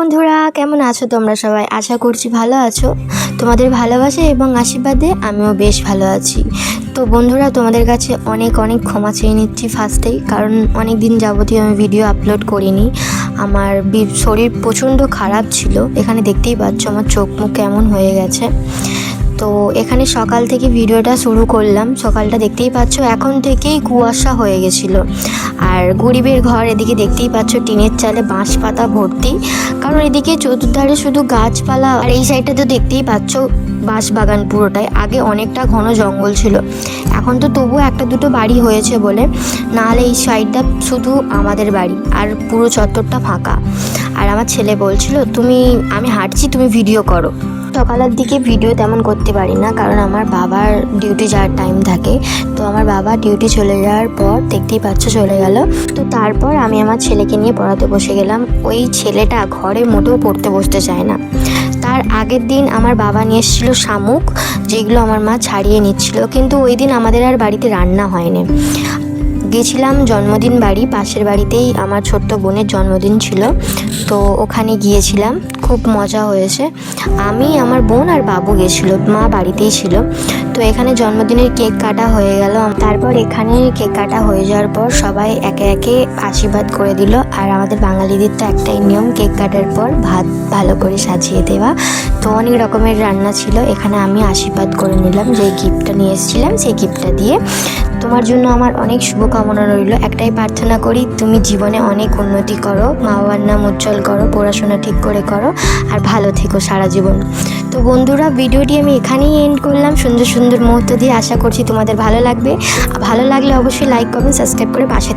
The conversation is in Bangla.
বন্ধুরা, কেমন আছো তোমরা সবাই? আশা করছি ভালো আছো। তোমাদের ভালোবাসা এবং আশীর্বাদে আমিও বেশ ভালো আছি। তো বন্ধুরা, তোমাদের কাছে অনেক অনেক ক্ষমা চেয়ে নিচ্ছি ফার্স্টেই, কারণ অনেক দিন যাবতীয় আমি ভিডিও আপলোড করিনি। আমার শরীর প্রচণ্ড খারাপ ছিল। এখানে দেখতেই পাচ্ছ আমার চোখ মুখ কেমন হয়ে গেছে। তো এখানে সকাল থেকে ভিডিওটা শুরু করলাম। সকালটা দেখতেই পাচ্ছ, এখন থেকেই কুয়াশা হয়ে গেছিলো। আর গরিবের ঘর, এদিকে দেখতেই পাচ্ছ টিনের চালে বাঁশ পাতা ভর্তি, কারণ এদিকে চতুর্ধারে শুধু গাছপালা। আর এই সাইডটা তো দেখতেই পাচ্ছ বাঁশ বাগান পুরোটাই। আগে অনেকটা ঘন জঙ্গল ছিল, এখন তো তবুও একটা দুটো বাড়ি হয়েছে বলে, নাহলে এই সাইডটা শুধু আমাদের বাড়ি আর পুরো চত্বরটা ফাঁকা। আর আমার ছেলে বলছিল আমি হাঁটছি, তুমি ভিডিও করো। সকালের দিকে ভিডিও তেমন করতে পারি না, কারণ আমার বাবার ডিউটি যাওয়ার টাইম থাকে। তো আমার বাবা ডিউটি চলে যাওয়ার পর দেখতেই পাচ্ছ চলে গেল। তো তারপর আমি আমার ছেলেকে নিয়ে পড়াতে বসে গেলাম। ওই ছেলেটা ঘরে মোটেও পড়তে বসতে চায় না। তার আগের দিন আমার বাবা নিয়ে এসেছিলো শামুক, যেগুলো আমার মা ছাড়িয়ে নিচ্ছিল, কিন্তু ওই দিন আমাদের আর বাড়িতে রান্না হয়নি। গেছিলাম জন্মদিন বাড়ি, পাশের বাড়িতেই আমার ছোট্ট বোনের জন্মদিন ছিল, তো ওখানে গিয়েছিলাম। খুব মজা হয়েছে। আমি, আমার বোন আর বাবু গেছিলো, মা বাড়িতেই ছিল। তো এখানে জন্মদিনের কেক কাটা হয়ে গেল। তারপর এখানে কেক কাটা হয়ে যাওয়ার পর সবাই একে একে আশীর্বাদ করে দিল। আর আমাদের বাঙালিদের তো একটাই নিয়ম, কেক কাটার পর ভাত ভালো করে সাজিয়ে দেওয়া। তো অনেক রকমের রান্না ছিল। এখানে আমি আশীর্বাদ করে নিলাম, যে গিফটটা নিয়ে এসেছিলাম সেই গিফটটা দিয়ে। তোমার জন্য আমার অনেক শুভকামনা রইল। একটাই প্রার্থনা করি, তুমি জীবনে অনেক উন্নতি করো, মা বাবার নাম উজ্জ্বল করো, পড়াশোনা ঠিক করে করো, আর ভালো থেকো সারা জীবন। তো বন্ধুরা, ভিডিওটি আমি এখানেই এন্ড করলাম সুন্দর সুন্দর মুহূর্ত দিয়ে। আশা করছি তোমাদের ভালো লাগবে। ভালো লাগলে অবশ্যই লাইক, কমেন্ট, সাবস্ক্রাইব করে পাশে